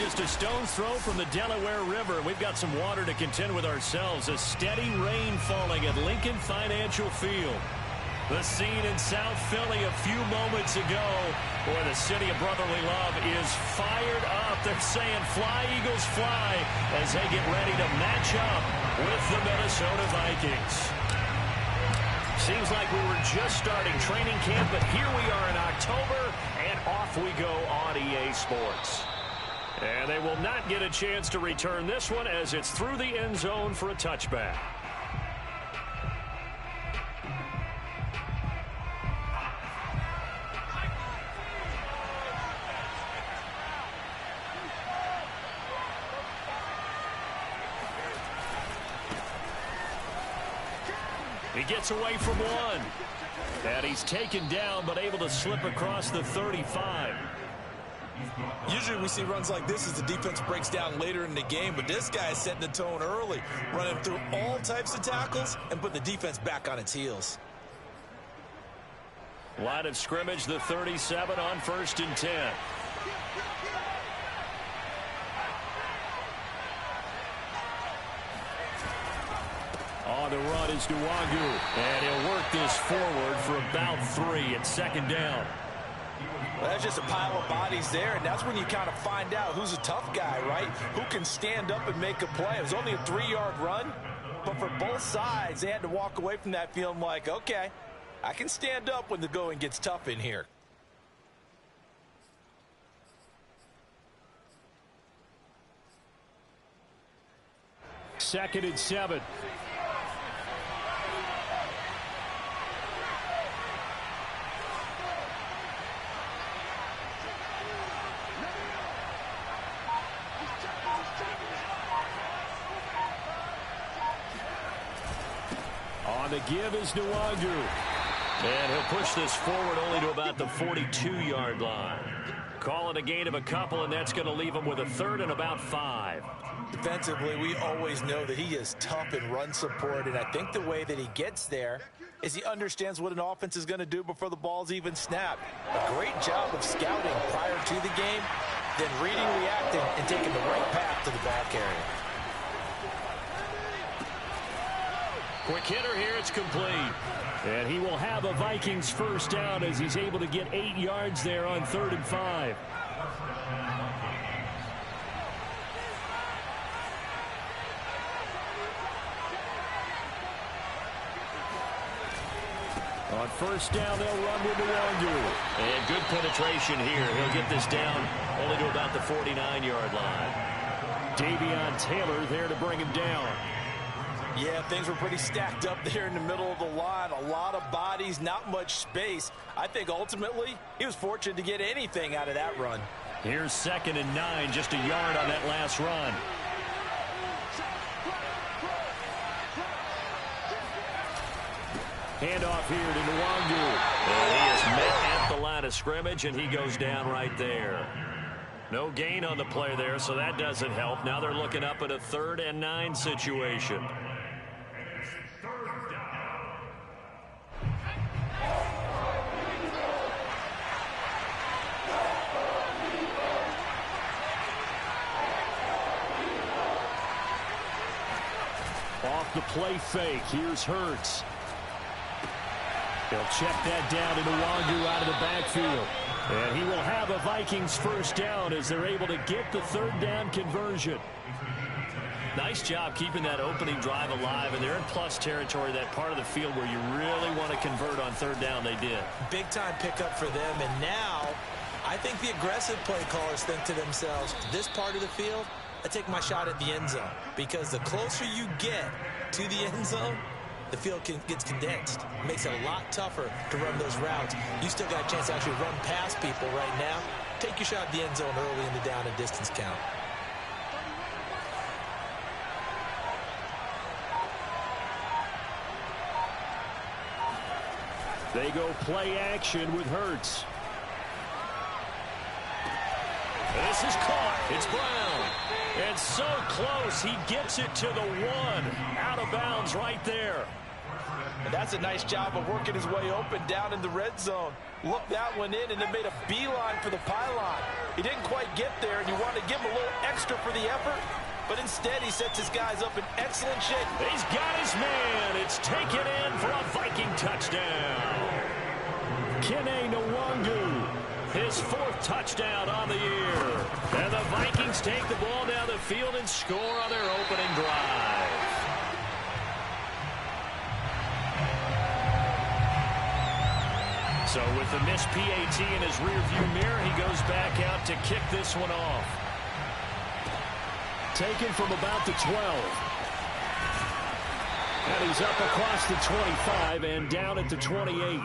just a stone's throw from the Delaware River. We've got some water to contend with ourselves. A steady rain falling at Lincoln Financial Field. The scene in South Philly a few moments ago, where the city of brotherly love is fired up. They're saying fly, Eagles, fly, as they get ready to match up with the Minnesota Vikings. Seems like we were just starting training camp, but here we are in October, and off we go on EA Sports. And they will not get a chance to return this one as it's through the end zone for a touchback. He gets away from one. And he's taken down, but able to slip across the 35. Usually we see runs like this as the defense breaks down later in the game, but this guy is setting the tone early, running through all types of tackles and putting the defense back on its heels. Line of scrimmage, the 37 on 1st and 10. On the run is Nwangu, and he'll work this forward for about 3 at 2nd down. Well, that's just a pile of bodies there, and that's when you kind of find out who's a tough guy, right? Who can stand up and make a play. It was only a 3-yard run, but for both sides, they had to walk away from that feeling like, okay, I can stand up when the going gets tough in here. Second and 7. On the give is Nwangu. And he'll push this forward only to about the 42-yard line. Call it a gain of a couple, and that's going to leave him with a 3rd and about 5. Defensively, we always know that he is tough in run support, and I think the way that he gets there is he understands what an offense is going to do before the ball's even snapped. A great job of scouting prior to the game, then reading, reacting, and taking the right path to the ball carrier. Quick hitter here, it's complete. And he will have a Vikings first down as he's able to get 8 yards there on 3rd and 5. On 1st down, they'll run with Nwangu. And good penetration here. He'll get this down only to about the 49-yard line. Davion Taylor there to bring him down. Yeah, things were pretty stacked up there in the middle of the line. A lot of bodies, not much space. I think ultimately he was fortunate to get anything out of that run. Here's 2nd and 9, just a yard on that last run. Handoff here to Nwangu. And he is met at the line of scrimmage, and he goes down right there. No gain on the play there, so that doesn't help. Now they're looking up at a 3rd and 9 situation. Off the play fake, here's Hurts. They'll check that down to Nwangu out of the backfield. And he will have a Vikings first down as they're able to get the 3rd down conversion. Nice job keeping that opening drive alive, and they're in plus territory, that part of the field where you really want to convert on 3rd down. They did. Big time pickup for them, and now I think the aggressive play callers think to themselves, this part of the field, I take my shot at the end zone, because the closer you get to the end zone, the field gets condensed. It makes it a lot tougher to run those routes. You still got a chance to actually run past people right now. Take your shot at the end zone early in the down and distance count. They go play action with Hurts. This is caught. It's Brown. And so close, he gets it to the 1. Out of bounds right there. And that's a nice job of working his way open down in the red zone. Looked that one in and then made a beeline for the pylon. He didn't quite get there, and you want to give him a little extra for the effort, but instead he sets his guys up in excellent shape. He's got his man. It's taken in for a Viking touchdown. Kene Nwangu, his 4th touchdown on the year. And the Vikings take the ball down the field and score on their opening drive. So with the missed PAT in his rearview mirror, he goes back out to kick this one off. Taken from about the 12. And he's up across the 25 and down at the 28.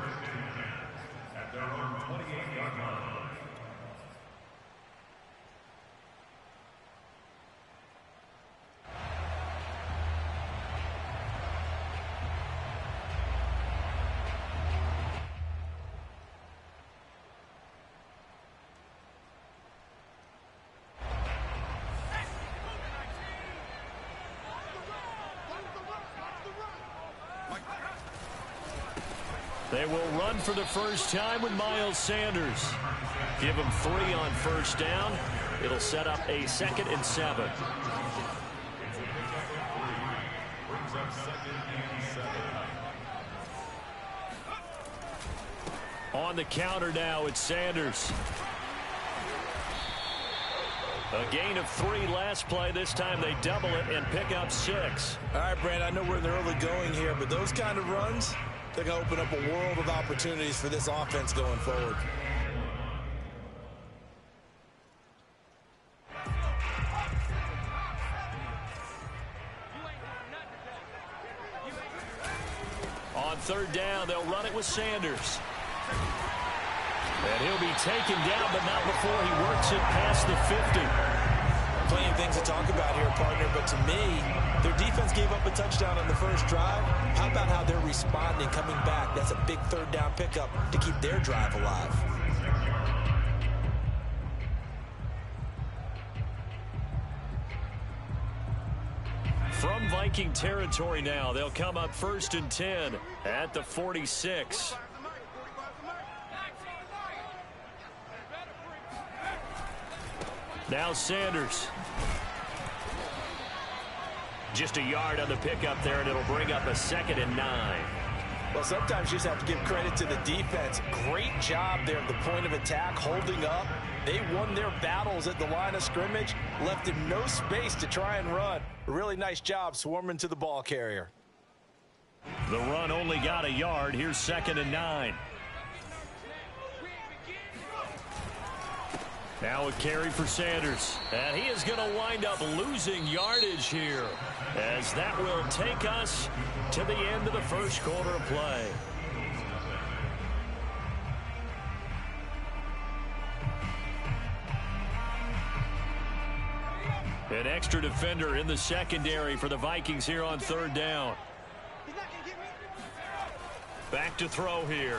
They will run for the first time with Miles Sanders. Give him 3 on first down. It'll set up a 2nd and 7. On the counter now, it's Sanders. A gain of 3 last play. This time they double it and pick up 6. All right, Brad, I know we're in the early going here, but those kind of runs, they're going to open up a world of opportunities for this offense going forward. On 3rd down, they'll run it with Sanders. And he'll be taken down, but not before he works it past the 50. Plenty of things to talk about here, partner, but to me, their defense gave up a touchdown on the first drive. How about how they're responding, coming back? That's a big 3rd down pickup to keep their drive alive. From Viking territory now, they'll come up 1st and 10 at the 46. Now Sanders. Just a yard on the pickup there, and it'll bring up a 2nd and 9. Well, sometimes you just have to give credit to the defense. Great job there at the point of attack, holding up. They won their battles at the line of scrimmage, left him no space to try and run. A really nice job swarming to the ball carrier. The run only got a yard. Here's 2nd and 9. Now a carry for Sanders. And he is going to wind up losing yardage here, as that will take us to the end of the first quarter of play. An extra defender in the secondary for the Vikings here on 3rd down. Back to throw here.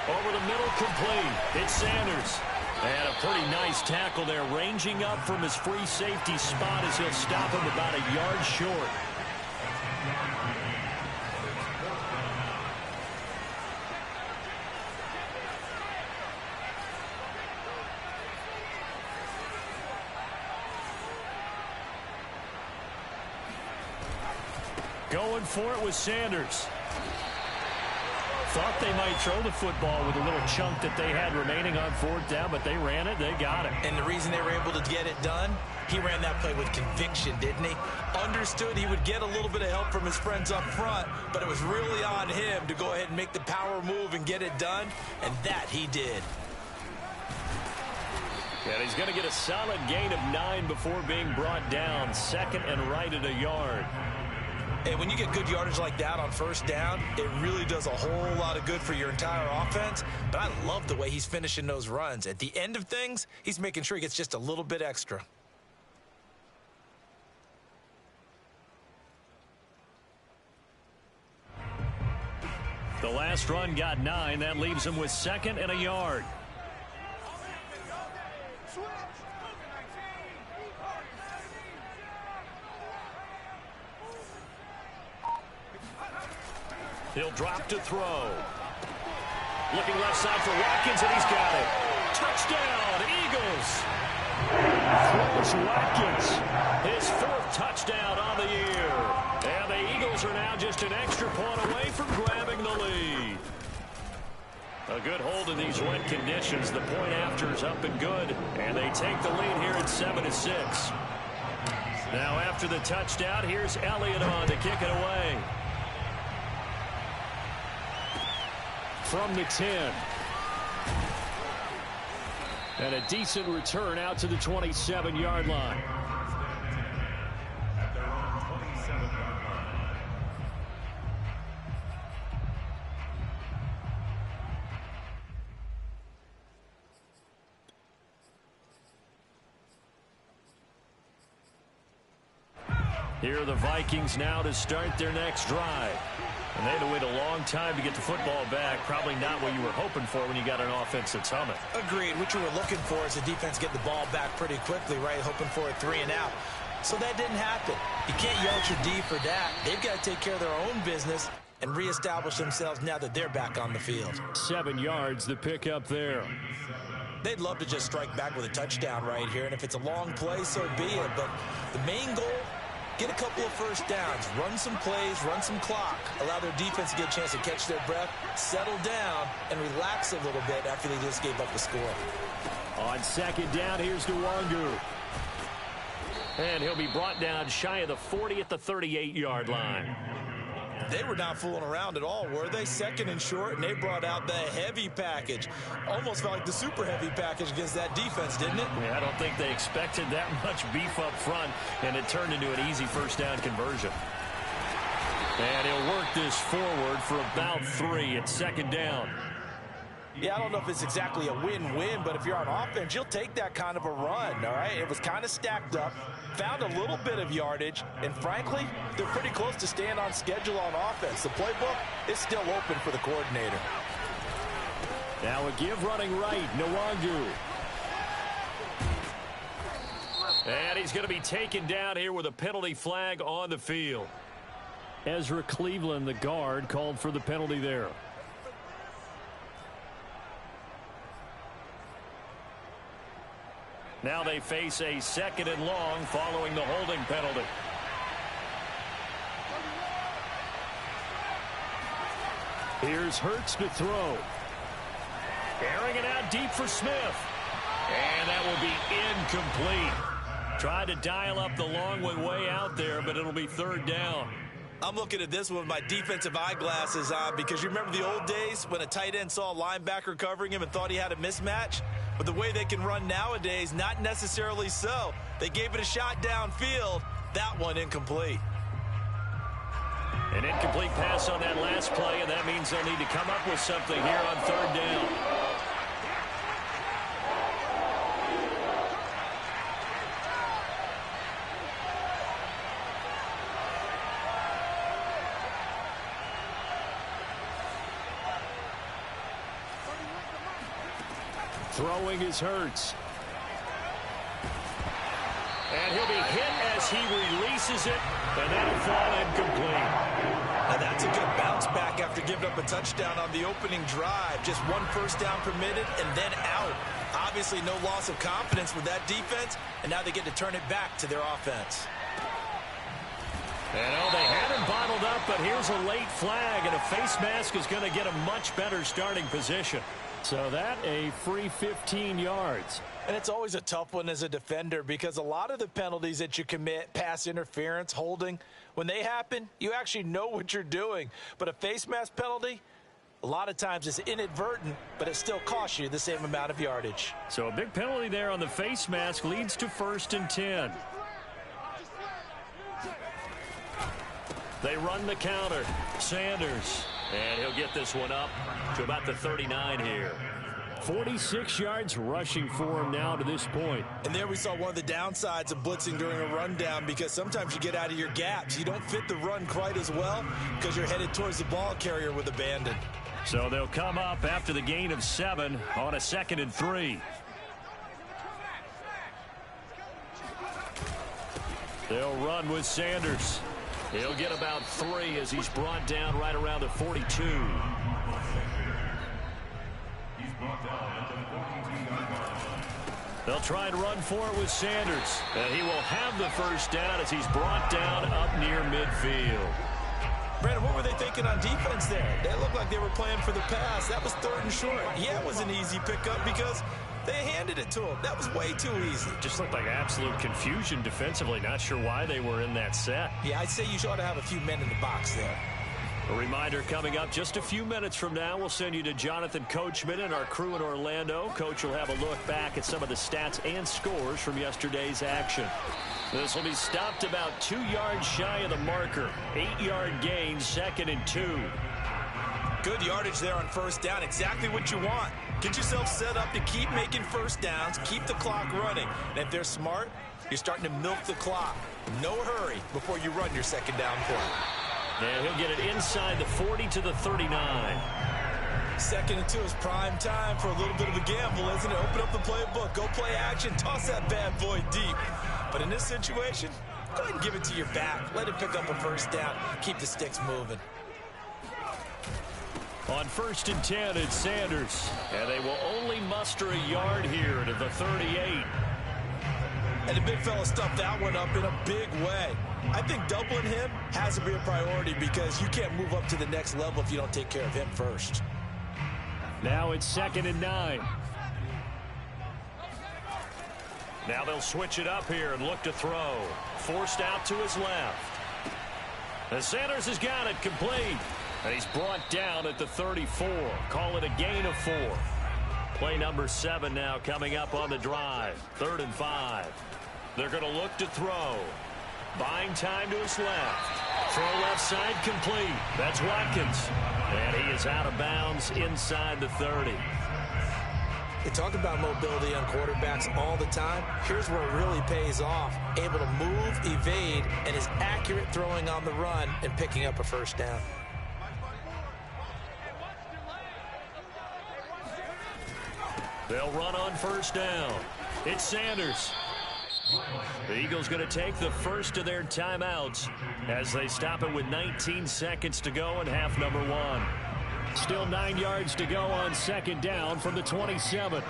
Over the middle, complete. It's Sanders. And a pretty nice tackle there, ranging up from his free safety spot as he'll stop him about a yard short. Going for it with Sanders. Thought they might throw the football with a little chunk that they had remaining on 4th down, but they ran it. They got it. And the reason they were able to get it done, he ran that play with conviction, didn't he? Understood he would get a little bit of help from his friends up front, but it was really on him to go ahead and make the power move and get it done, and that he did. And he's going to get a solid gain of 9 before being brought down. 2nd and right at a yard. And when you get good yardage like that on 1st down, it really does a whole lot of good for your entire offense. But I love the way he's finishing those runs. At the end of things, he's making sure he gets just a little bit extra. The last run got 9. That leaves him with 2nd and a yard. He'll drop to throw. Looking left side for Watkins, and he's got it. Touchdown, Eagles. Throws Watkins. His 4th touchdown on the year. And the Eagles are now just an extra point away from grabbing the lead. A good hold in these wet conditions. The point after is up and good. And they take the lead here at 7-6. Now after the touchdown, here's Elliott on to kick it away. From the 10. And a decent return out to the 27-yard line. Here are the Vikings now to start their next drive. And they had to wait a long time to get the football back. Probably not what you were hoping for when you got an offense that's humming. Agreed. What you were looking for is the defense get the ball back pretty quickly, right? Hoping for a 3 and out. So that didn't happen. You can't yell at your D for that. They've got to take care of their own business and reestablish themselves now that they're back on the field. 7 yards, the pickup there. They'd love to just strike back with a touchdown right here. And if it's a long play, so be it. But the main goal, get a couple of first downs, run some plays, run some clock, allow their defense to get a chance to catch their breath, settle down, and relax a little bit after they just gave up the score. On 2nd down, here's Nwangu. And he'll be brought down shy of the 40 at the 38-yard line. They were not fooling around at all, were they? 2nd and short, and they brought out the heavy package. Almost felt like the super heavy package against that defense, didn't it? Yeah, I don't think they expected that much beef up front, and it turned into an easy first down conversion. And he'll work this forward for about 3 at 2nd down. Yeah, I don't know if it's exactly a win-win, but if you're on offense, you'll take that kind of a run, all right? It was kind of stacked up, found a little bit of yardage, and frankly, they're pretty close to staying on schedule on offense. The playbook is still open for the coordinator. Now a give running right, Nwangu. And he's going to be taken down here with a penalty flag on the field. Ezra Cleveland, the guard, called for the penalty there. Now they face a 2nd and long following the holding penalty. Here's Hurts to throw. Airing it out deep for Smith. And that will be incomplete. Tried to dial up the long one way out there, but it'll be 3rd down. I'm looking at this one with my defensive eyeglasses on because you remember the old days when a tight end saw a linebacker covering him and thought he had a mismatch? But the way they can run nowadays, not necessarily so. They gave it a shot downfield. That one incomplete. An incomplete pass on that last play, and that means they'll need to come up with something here on 3rd down. Throwing is Hurts. And he'll be hit as he releases it, and that'll fall incomplete. Now that's a good bounce back after giving up a touchdown on the opening drive. Just 1 first down permitted and then out. Obviously no loss of confidence with that defense, and now they get to turn it back to their offense. And they had him bottled up, but here's a late flag, and a face mask is going to get a much better starting position. So that a free 15 yards. And it's always a tough one as a defender because a lot of the penalties that you commit, pass interference, holding, when they happen, you actually know what you're doing. But a face mask penalty, a lot of times it's inadvertent, but it still costs you the same amount of yardage. So a big penalty there on the face mask leads to 1st and 10. They run the counter. Sanders. And he'll get this one up to about the 39 here. 46 yards rushing for him now to this point. And there we saw one of the downsides of blitzing during a rundown because sometimes you get out of your gaps. You don't fit the run quite as well because you're headed towards the ball carrier with abandon. So they'll come up after the gain of 7 on a 2nd and 3. They'll run with Sanders. He'll get about 3 as he's brought down right around the 42. They'll try and run for it with Sanders. And he will have the first down as he's brought down up near midfield. Brandon, what were they thinking on defense there? They looked like they were playing for the pass. That was 3rd and short. Yeah, it was an easy pickup because they handed it to him. That was way too easy. Just looked like absolute confusion defensively. Not sure why they were in that set. Yeah, I'd say you ought to have a few men in the box there. A reminder coming up just a few minutes from now. We'll send you to Jonathan Coachman and our crew in Orlando. Coach will have a look back at some of the stats and scores from yesterday's action. This will be stopped about 2 yards shy of the marker. 8-yard gain, 2nd and 2. Good yardage there on first down. Exactly what you want. Get yourself set up to keep making first downs, keep the clock running. And if they're smart, you're starting to milk the clock. No hurry before you run your second down play. And he'll get it inside the 40 to the 39. 2nd and 2 is prime time for a little bit of a gamble, isn't it? Open up the playbook, go play action, toss that bad boy deep. But in this situation, go ahead and give it to your back. Let it pick up a first down. Keep the sticks moving. On 1st and 10, it's Sanders. And they will only muster a yard here to the 38. And the big fella stuffed that one up in a big way. I think doubling him has to be a priority because you can't move up to the next level if you don't take care of him first. Now it's 2nd and 9. Now they'll switch it up here and look to throw. Forced out to his left. And Sanders has got it complete. And he's brought down at the 34. Call it a gain of 4. Play number 7 now coming up on the drive. 3rd and 5. They're going to look to throw. Buying time to his left. Throw left side complete. That's Watkins. And he is out of bounds inside the 30. They talk about mobility on quarterbacks all the time. Here's where it really pays off. Able to move, evade, and is accurate throwing on the run and picking up a first down. They'll run on first down. It's Sanders. The Eagles going to take the first of their timeouts as they stop it with 19 seconds to go in half number 1. Still 9 yards to go on 2nd down from the 27.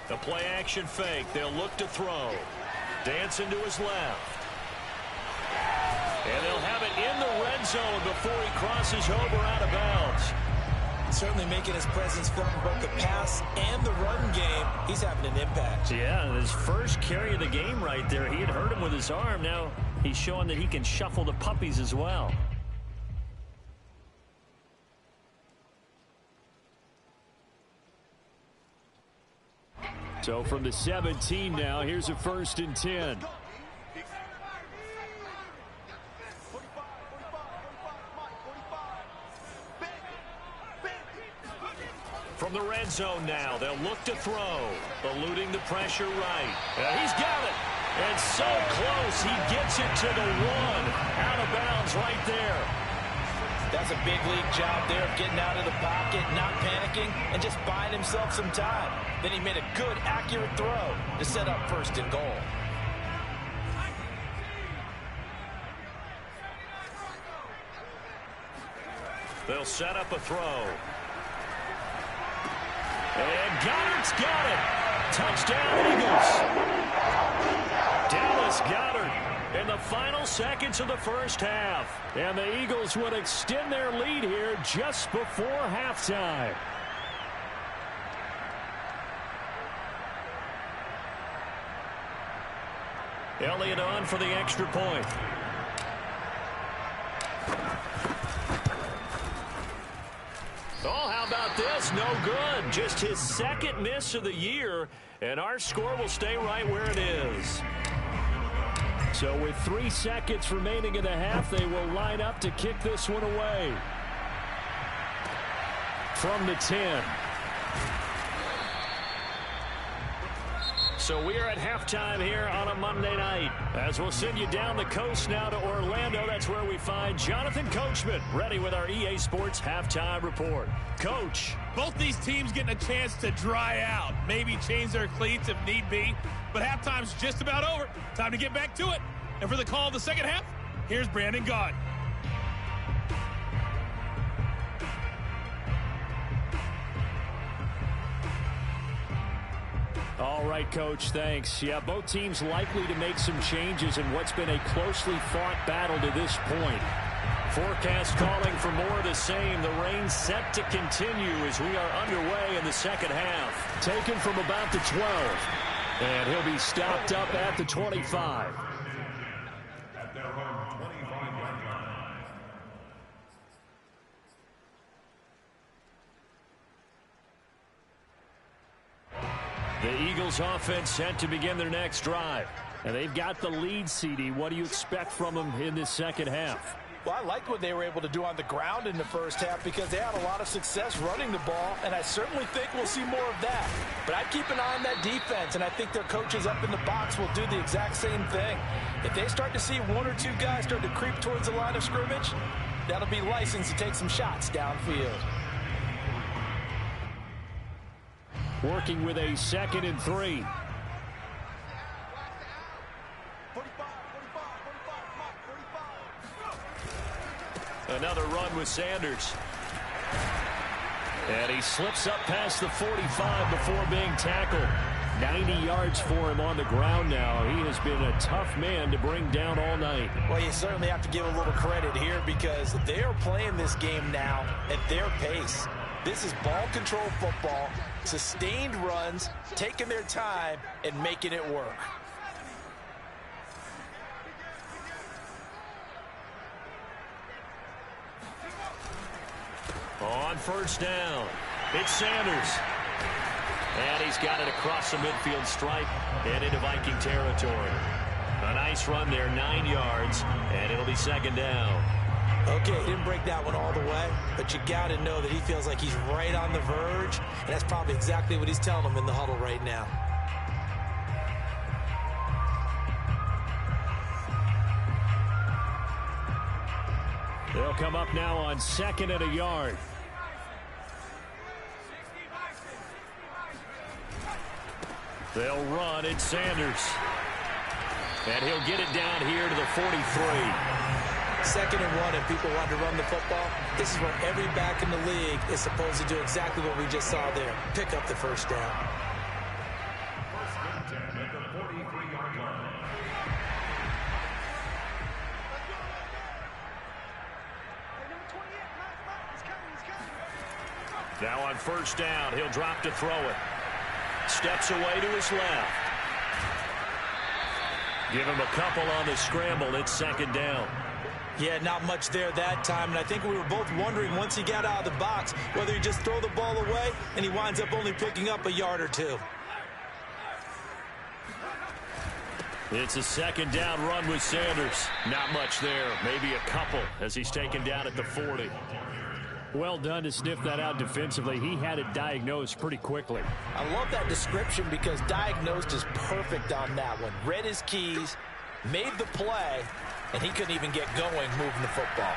The play action fake. They'll look to throw. Dancing to his left. And they'll have it in the red zone before he crosses over out of bounds. Certainly making his presence felt in both the pass and the run game. He's having an impact. Yeah, his first carry of the game right there. He had hurt him with his arm. Now he's showing that he can shuffle the puppies as well. So from the 17 now, here's a 1st and 10. From the red zone now, they'll look to throw. Eluding the pressure right. He's got it. And so close, he gets it to the 1. Out of bounds right there. That's a big league job there of getting out of the pocket, not panicking, and just buying himself some time. Then he made a good, accurate throw to set up 1st and goal. They'll set up a throw. And Goddard's got it. Touchdown, Eagles. Dallas Goedert in the final seconds of the first half. And the Eagles would extend their lead here just before halftime. Elliott on for the extra point. Oh, how about this? No good. Just his 2nd miss of the year, and our score will stay right where it is. So with 3 seconds remaining in the half, they will line up to kick this one away. From the 10. So we are at halftime here on a Monday night. As we'll send you down the coast now to Orlando, that's where we find Jonathan Coachman, ready with our EA Sports Halftime Report. Coach. Both these teams getting a chance to dry out, maybe change their cleats if need be, but halftime's just about over. Time to get back to it. And for the call of the second half, here's Brandon Gaudin. All right, Coach, thanks. Yeah, both teams likely to make some changes in what's been a closely fought battle to this point. Forecast calling for more of the same. The rain set to continue as we are underway in the second half. Taken from about the 12. And he'll be stopped up at the 25. The Eagles offense set to begin their next drive. And they've got the lead, CD. What do you expect from them in this second half? Well, I liked what they were able to do on the ground in the first half because they had a lot of success running the ball, and I certainly think we'll see more of that. But I'd keep an eye on that defense, and I think their coaches up in the box will do the exact same thing. If they start to see one or two guys start to creep towards the line of scrimmage, that'll be license to take some shots downfield. Working with a 2nd and 3. Another run with Sanders. And he slips up past the 45 before being tackled. 90 yards for him on the ground now. He has been a tough man to bring down all night. Well, you certainly have to give a little credit here because they are playing this game now at their pace. This is ball control football, sustained runs, taking their time, and making it work. On first down, it's Sanders. And he's got it across the midfield stripe and into Viking territory. A nice run there, 9 yards, and it'll be 2nd down. Okay, he didn't break that one all the way, but you got to know that he feels like he's right on the verge, and that's probably exactly what he's telling them in the huddle right now. They'll come up now on 2nd and a yard. They'll run. It's Sanders. And he'll get it down here to the 43. 2nd and 1, and people want to run the football. This is where every back in the league is supposed to do exactly what we just saw there. Pick up the first down. Now on first down, he'll drop to throw it. Steps away to his left. Give him a couple on the scramble. It's 2nd down. Yeah, not much there that time, and I think we were both wondering once he got out of the box whether he just throw the ball away and he winds up only picking up a yard or two. It's a 2nd down run with Sanders. Not much there, maybe a couple as he's taken down at the 40. Well done to sniff that out defensively. He had it diagnosed pretty quickly. I love that description because diagnosed is perfect on that one. Read his keys, made the play, and he couldn't even get going moving the football.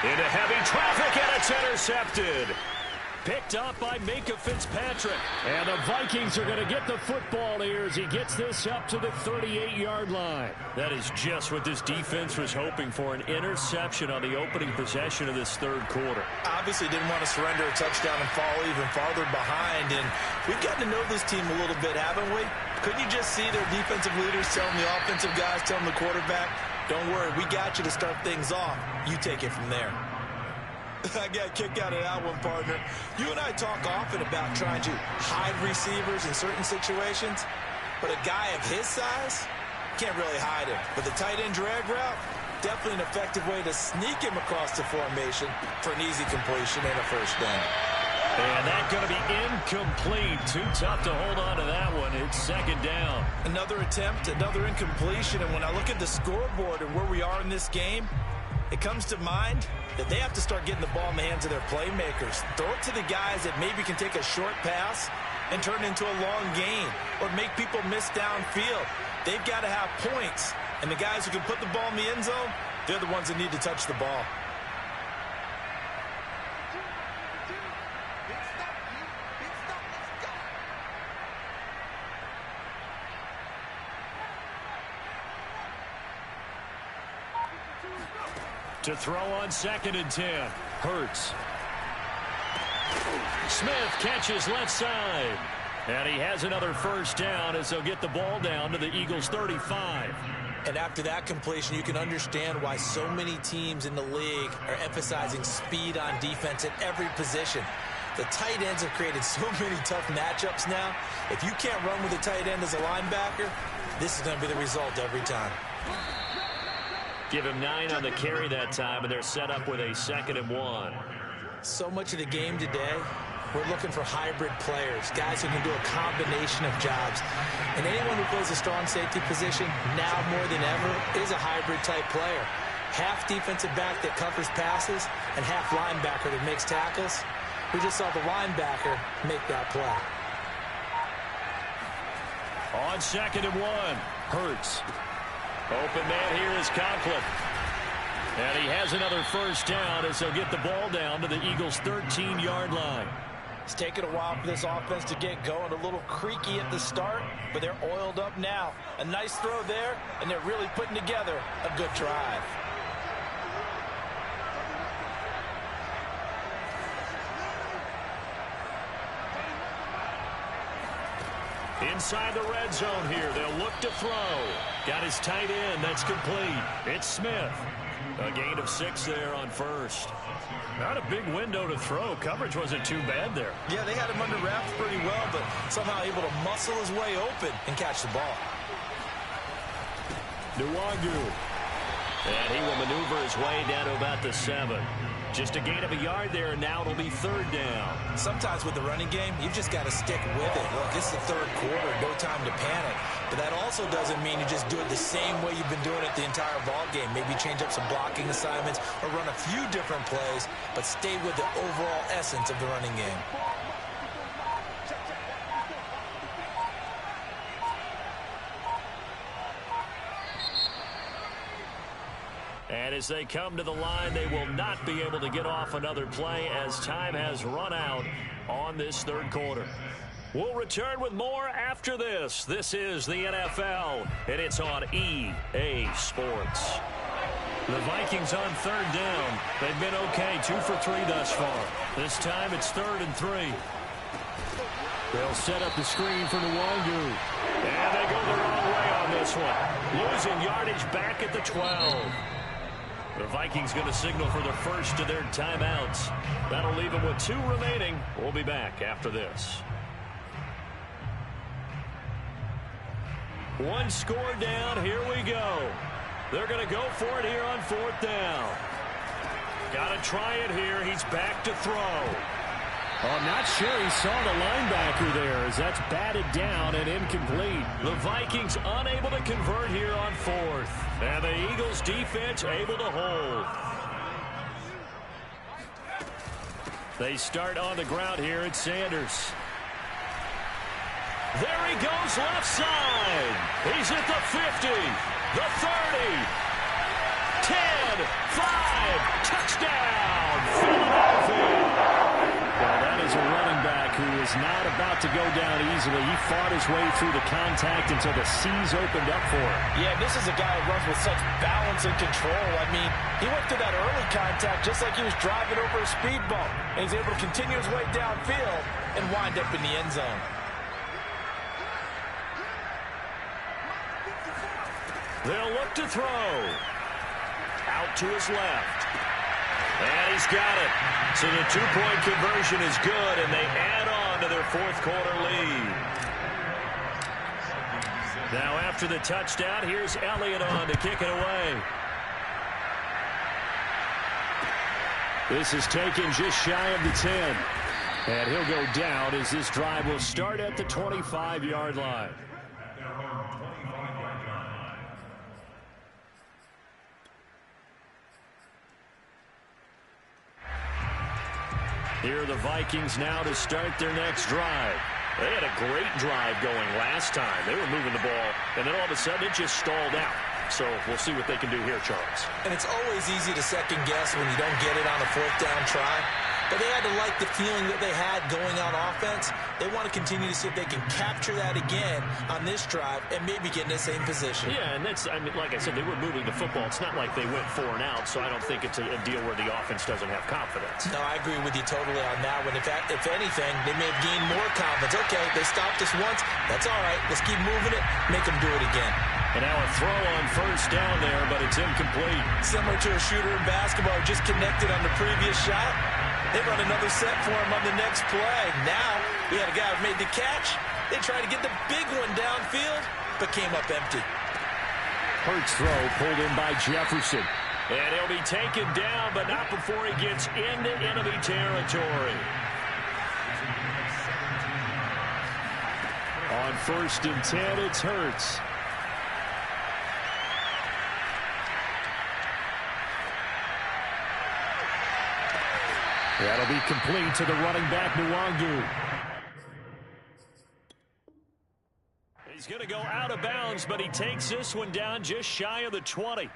Into heavy traffic, and it's intercepted. Picked up by Minka Fitzpatrick. And the Vikings are going to get the football here as he gets this up to the 38-yard line. That is just what this defense was hoping for, an interception on the opening possession of this third quarter. Obviously didn't want to surrender a touchdown and fall even farther behind, and we've gotten to know this team a little bit, haven't we? Couldn't you just see their defensive leaders telling the offensive guys, telling the quarterback, don't worry, we got you to start things off. You take it from there. I got a kick out of that one, partner. You and I talk often about trying to hide receivers in certain situations, but a guy of his size can't really hide him. But the tight end drag route, definitely an effective way to sneak him across the formation for an easy completion and a first down. And that's going to be incomplete. Too tough to hold on to that one. It's 2nd down. Another attempt, another incompletion, and when I look at the scoreboard and where we are in this game, it comes to mind that they have to start getting the ball in the hands of their playmakers. Throw it to the guys that maybe can take a short pass and turn it into a long gain or make people miss downfield. They've got to have points, and the guys who can put the ball in the end zone, they're the ones that need to touch the ball. To throw on 2nd and 10. Hurts. Smith catches left side. And he has another first down as they'll get the ball down to the Eagles' 35. And after that completion, you can understand why so many teams in the league are emphasizing speed on defense at every position. The tight ends have created so many tough matchups now. If you can't run with a tight end as a linebacker, this is going to be the result every time. Give him 9 on the carry that time, and they're set up with a 2nd and 1. So much of the game today, we're looking for hybrid players, guys who can do a combination of jobs. And anyone who plays a strong safety position, now more than ever, is a hybrid-type player. Half defensive back that covers passes, and half linebacker that makes tackles. We just saw the linebacker make that play. On 2nd and 1, Hurts. Open man here is Conklin. And he has another first down as they'll get the ball down to the Eagles' 13-yard line. It's taken a while for this offense to get going. A little creaky at the start, but they're oiled up now. A nice throw there, and they're really putting together a good drive. Inside the red zone here, they'll look to throw. Got his tight end, that's complete. It's Smith. A gain of 6 there on first. Not a big window to throw. Coverage wasn't too bad there. Yeah, they had him under wraps pretty well, but somehow able to muscle his way open and catch the ball. Nwangu. And he will maneuver his way down to about the 7. Just a gain of a yard there, and now it'll be 3rd down. Sometimes with the running game, you've just got to stick with it. Look, this is the 3rd quarter, no time to panic. But that also doesn't mean you just do it the same way you've been doing it the entire ball game. Maybe change up some blocking assignments or run a few different plays, but stay with the overall essence of the running game. And as they come to the line, they will not be able to get off another play as time has run out on this 3rd quarter. We'll return with more after this. This is the NFL, and it's on EA Sports. The Vikings on 3rd down. They've been okay, 2 for 3 thus far. This time it's 3rd and 3. They'll set up the screen for Nwangu. And they go the wrong way on this one. Losing yardage back at the 12. The Vikings going to signal for the first of their timeouts. That'll leave them with 2 remaining. We'll be back after this. 1 score down. Here we go. They're going to go for it here on 4th down. Got to try it here. He's back to throw. I'm not sure he saw the linebacker there as that's batted down and incomplete. The Vikings unable to convert here on 4th. And the Eagles defense able to hold. They start on the ground here at Sanders. There he goes left side. He's at the 50, the 30, 10, 5, touchdown, Philadelphia. Well, that is a running back who is not about to go down easily. He fought his way through the contact until the seas opened up for him. Yeah, this is a guy who runs with such balance and control. I mean, he went through that early contact just like he was driving over a speed bump. And he's able to continue his way downfield and wind up in the end zone. They'll look to throw. Out to his left. And he's got it. So the 2-point conversion is good, and they add on to their 4th quarter lead. Now after the touchdown, here's Elliott on to kick it away. This is taken just shy of the 10. And he'll go down as this drive will start at the 25-yard line. Here are the Vikings now to start their next drive. They had a great drive going last time. They were moving the ball, and then all of a sudden it just stalled out. So we'll see what they can do here, Charles. And it's always easy to second guess when you don't get it on a fourth down try. But they had to like the feeling that they had going on offense. They want to continue to see if they can capture that again on this drive and maybe get in the same position. Yeah, and that's, I mean, like I said, they were moving the football. It's not like they went 4 and out, so I don't think it's a deal where the offense doesn't have confidence. No, I agree with you totally on that one. If anything, they may have gained more confidence. Okay, they stopped us once. That's all right. Let's keep moving it. Make them do it again. And now a throw on first down there, but it's incomplete. Similar to a shooter in basketball who just connected on the previous shot. They run another set for him on the next play. Now, we had a guy who made the catch. They tried to get the big one downfield, but came up empty. Hurts throw pulled in by Jefferson. And he'll be taken down, but not before he gets into enemy territory. On 1st and 10, it's Hurts. That'll be complete to the running back, Nwangu. He's going to go out of bounds, but he takes this one down just shy of the 20.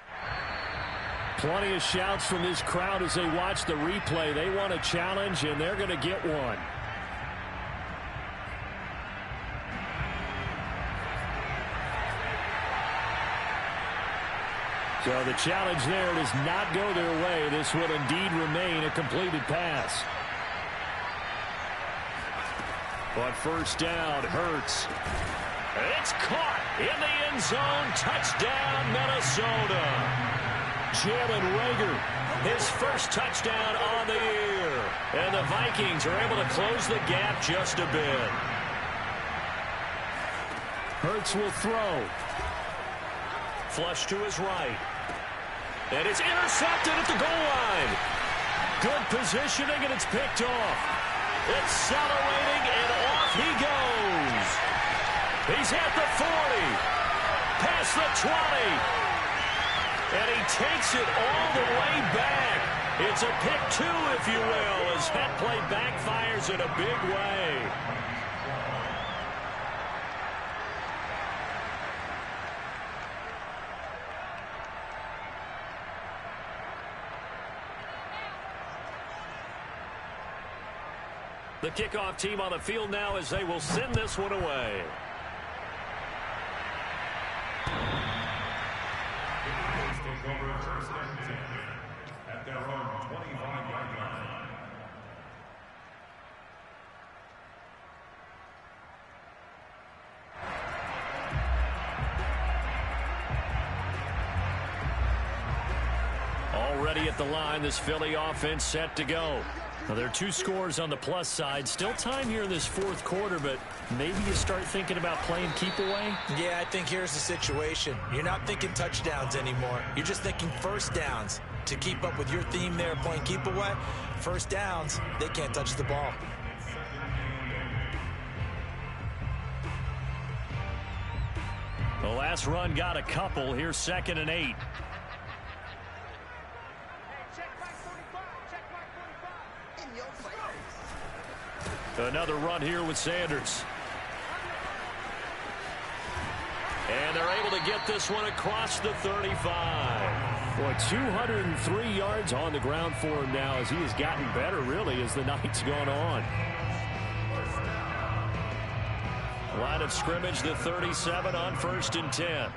Plenty of shouts from this crowd as they watch the replay. They want a challenge, and they're going to get one. So the challenge there does not go their way. This will indeed remain a completed pass. On 1st down, Hurts. It's caught in the end zone. Touchdown, Minnesota. Jalen Reagor, his first touchdown on the year. And the Vikings are able to close the gap just a bit. Hurts will throw. Flush to his right. And it's intercepted at the goal line. Good positioning, and it's picked off. Accelerating, and off he goes. He's at the 40. Past the 20. And he takes it all the way back. It's a pick 2, if you will, as that play backfires in a big way. The kickoff team on the field now as they will send this one away. At their own 25-yard line. Already at the line, this Philly offense set to go. Now, there are 2 scores on the plus side. Still time here in this 4th quarter, but maybe you start thinking about playing keep away? Yeah, I think here's the situation. You're not thinking touchdowns anymore. You're just thinking first downs. To keep up with your theme there, playing keep away, first downs, they can't touch the ball. The last run got a couple. Here's 2nd and 8. Another run here with Sanders. And they're able to get this one across the 35. Boy, 203 yards on the ground for him now as he has gotten better, really, as the night's gone on. Line of scrimmage, the 37 on 1st and 10.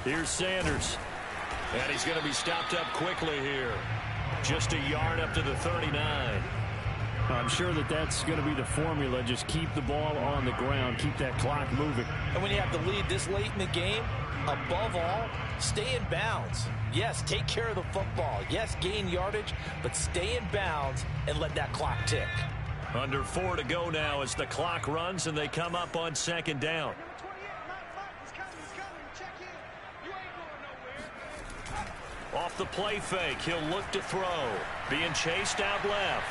Here's Sanders. And he's going to be stopped up quickly here. Just a yard up to the 39. I'm sure that's going to be the formula. Just keep the ball on the ground. Keep that clock moving. And when you have the lead this late in the game, above all, stay in bounds. Yes, take care of the football. Yes, gain yardage, but stay in bounds and let that clock tick. Under 4 to go now as the clock runs and they come up on 2nd down. Off the play fake, he'll look to throw. Being chased out left.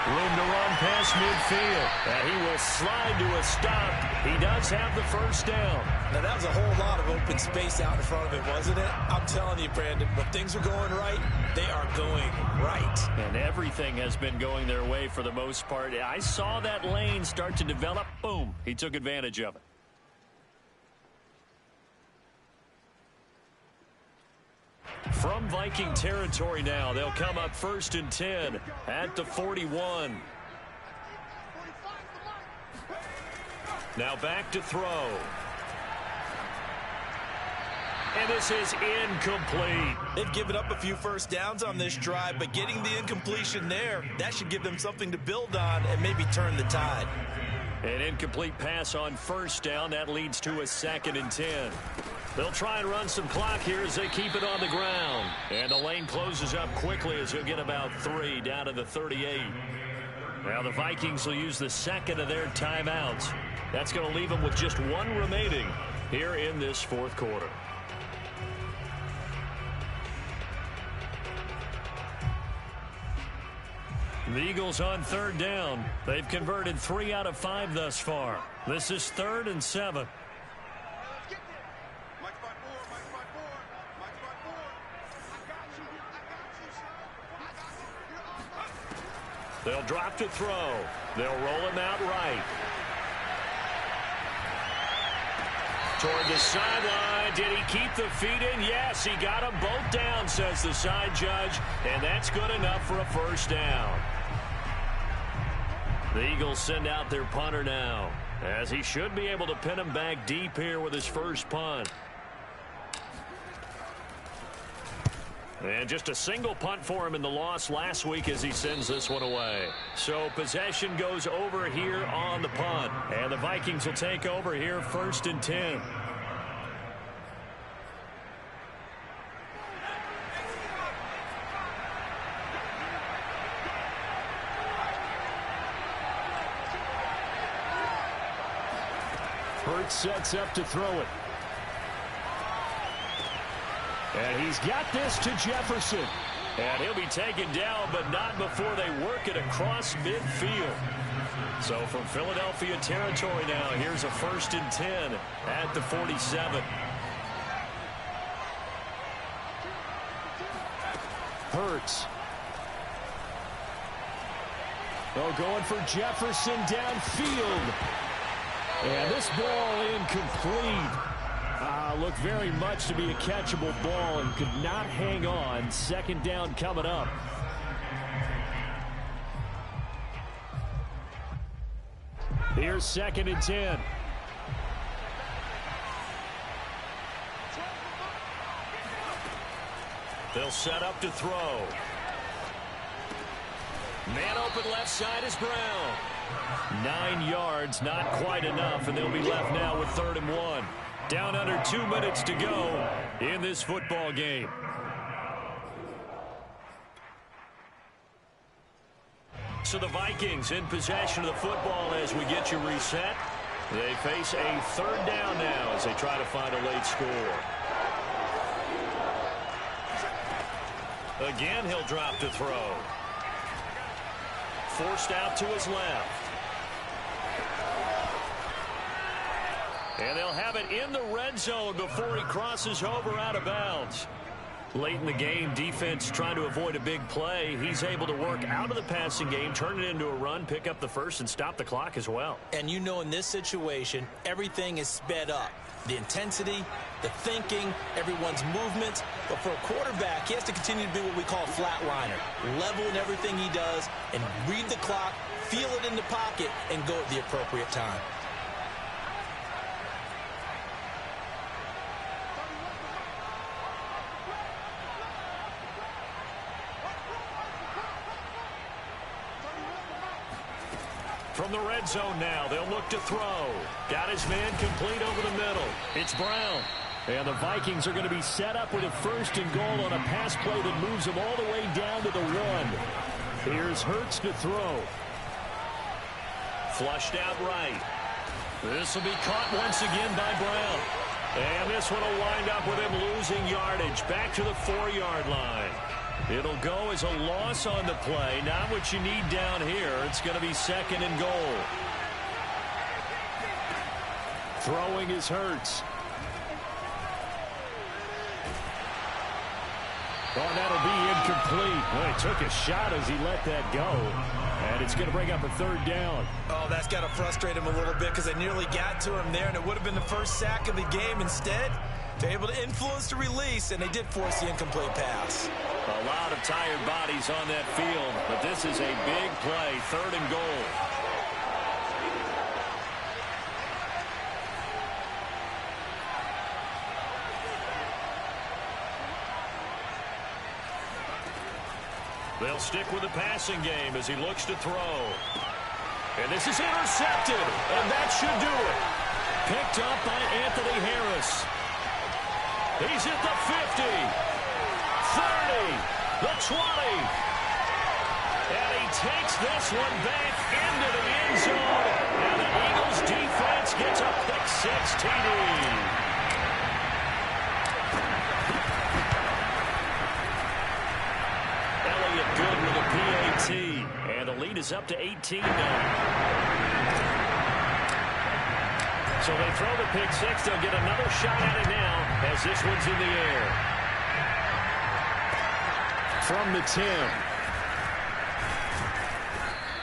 Room to run past midfield. And he will slide to a stop He does have the first down. Now, that was a whole lot of open space out in front of him, wasn't it? I'm telling you, Brandon, when things are going right, they are going right. And everything has been going their way for the most part. I saw that lane start to develop. Boom. He took advantage of it. From Viking territory now, they'll come up 1st and 10 at the 41. Now back to throw. And this is incomplete. They've given up a few first downs on this drive, but getting the incompletion there, that should give them something to build on and maybe turn the tide. An incomplete pass on 1st down. That leads to a 2nd and 10. They'll try and run some clock here as they keep it on the ground. And the lane closes up quickly as he'll get about 3 down to the 38. Now the Vikings will use the 2nd of their timeouts. That's going to leave them with just 1 remaining here in this 4th quarter. The Eagles on 3rd down. They've converted 3 out of 5 thus far. This is 3rd and 7. They'll drop to throw. They'll roll him out right. Toward the sideline. Did he keep the feet in? Yes, he got them both down, says the side judge. And that's good enough for a 1st down. The Eagles send out their punter now, as he should be able to pin him back deep here with his first punt. And just a single punt for him in the loss last week as he sends this one away. So possession goes over here on the punt. And the Vikings will take over here 1st and 10. Hurts sets up to throw it. And he's got this to Jefferson. And he'll be taken down, but not before they work it across midfield. So from Philadelphia territory now, here's a 1st and 10 at the 47. Hurts. Oh, going for Jefferson downfield. And this ball incomplete. Looked very much to be a catchable ball and could not hang on. 2nd down coming up. Here's 2nd and 10. They'll set up to throw. Man open left side is Brown. 9 yards, not quite enough, and they'll be left now with 3rd and 1. Down under 2 minutes to go in this football game. So the Vikings in possession of the football as we get you reset. They face a 3rd down now as they try to find a late score. Again, he'll drop to throw. Forced out to his left. And they'll have it in the red zone before he crosses over out of bounds. Late in the game, defense trying to avoid a big play. He's able to work out of the passing game, turn it into a run, pick up the first, and stop the clock as well. And you know in this situation, everything is sped up. The intensity, the thinking, everyone's movements. But for a quarterback, he has to continue to be what we call a flatliner. Level in everything he does and read the clock, feel it in the pocket, and go at the appropriate time. From the red zone now, they'll look to throw. Got his man complete over the middle. It's Brown. And the Vikings are going to be set up with a 1st and goal on a pass play that moves them all the way down to the 1. Here's Hurts to throw. Flushed out right. This will be caught once again by Brown. And this one will wind up with him losing yardage back to the 4-yard line. It'll go as a loss on the play. Not what you need down here. It's going to be 2nd and goal. Throwing is Hurts. Oh, that'll be incomplete. Well, he took a shot as he let that go. And it's going to bring up a third down. Oh, that's got to frustrate him a little bit because they nearly got to him there, and it would have been the first sack of the game. Instead, they're able to influence the release, and they did force the incomplete pass. A lot of tired bodies on that field, but this is a big play, 3rd and goal. They'll stick with the passing game as he looks to throw. And this is intercepted, and that should do it. Picked up by Anthony Harris. He's at the 50, 30, the 20. And he takes this one back into the end zone. And the Eagles defense gets a pick-6 TD. Good with a PAT, and the lead is up to 18 now. So they throw the pick-6. They'll get another shot at it now as this one's in the air. From the 10.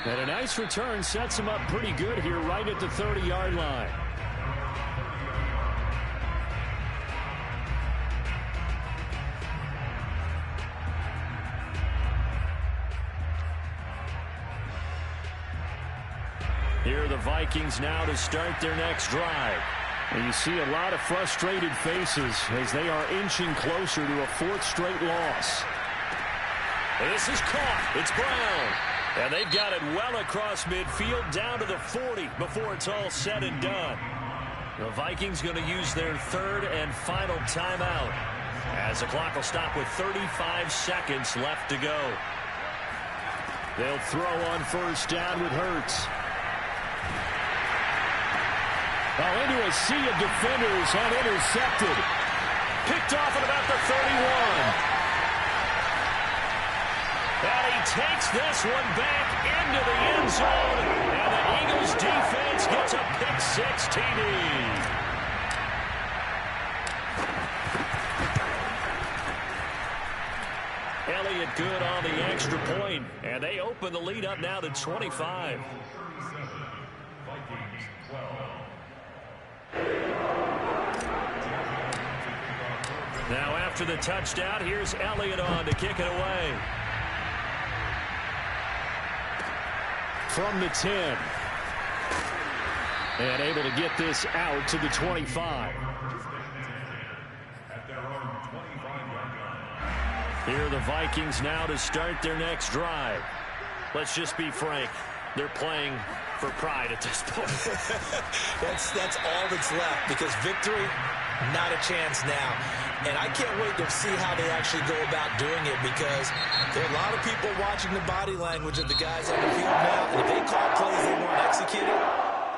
And a nice return sets him up pretty good here right at the 30-yard line. Here are the Vikings now to start their next drive. And you see a lot of frustrated faces as they are inching closer to a 4th straight loss. This is caught. It's Brown. And they've got it well across midfield down to the 40 before it's all said and done. The Vikings going to use their 3rd and final timeout as the clock will stop with 35 seconds left to go. They'll throw on 1st down with Hurts. Well, into a sea of defenders and intercepted. Picked off at about the 31. And he takes this one back into the end zone. And the Eagles defense gets a pick-6 TD. Elliott good on the extra point. And they open the lead up now to 25. Now after the touchdown, here's Elliott on to kick it away. From the 10. And able to get this out to the 25. Here are the Vikings now to start their next drive. Let's just be frank. They're playing for pride at this point. That's all that's left because victory, not a chance now. And I can't wait to see how they actually go about doing it because there are a lot of people watching the body language of the guys on the field now. And if they call plays they want executed,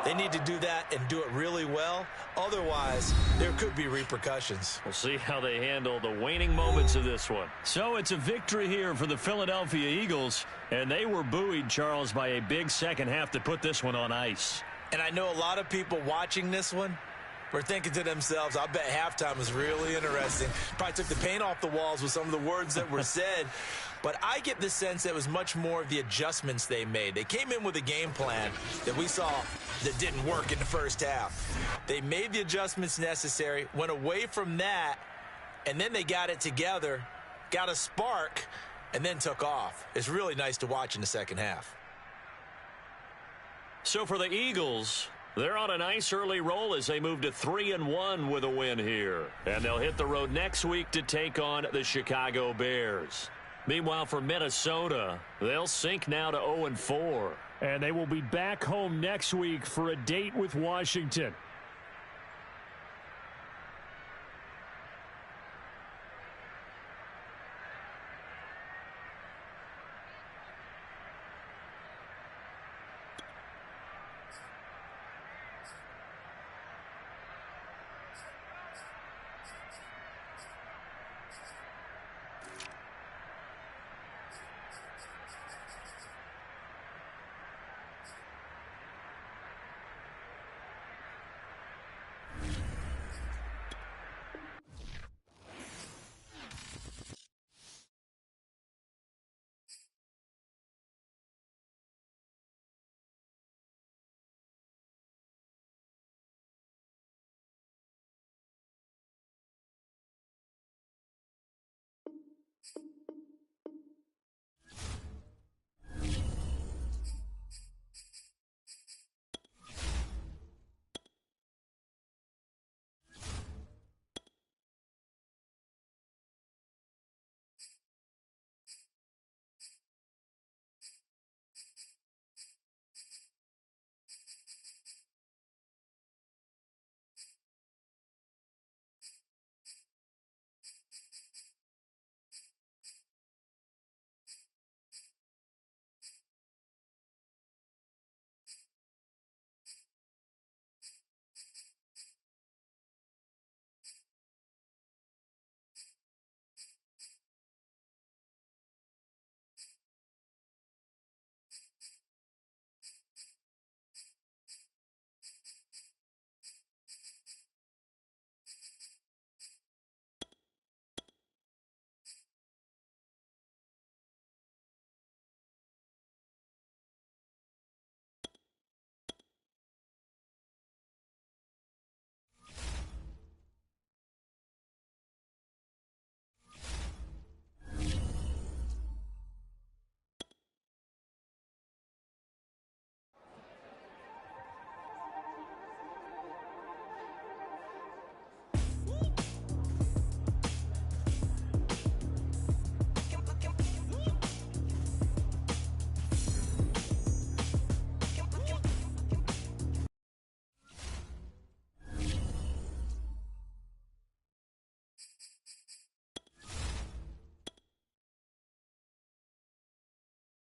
they need to do that and do it really well. Otherwise, there could be repercussions. We'll see how they handle the waning moments of this one. So it's a victory here for the Philadelphia Eagles. And they were buoyed, Charles, by a big second half to put this one on ice. And I know a lot of people watching this one were thinking to themselves, I bet halftime was really interesting. Probably took the paint off the walls with some of the words that were said. But I get the sense that it was much more of the adjustments they made. They came in with a game plan that we saw that didn't work in the first half. They made the adjustments necessary, went away from that, and then they got it together, got a spark, and then took off. It's really nice to watch in the second half. So for the Eagles, they're on a nice early roll as they move to 3-1 with a win here. And they'll hit the road next week to take on the Chicago Bears. Meanwhile, for Minnesota, they'll sink now to 0-4. And they will be back home next week for a date with Washington.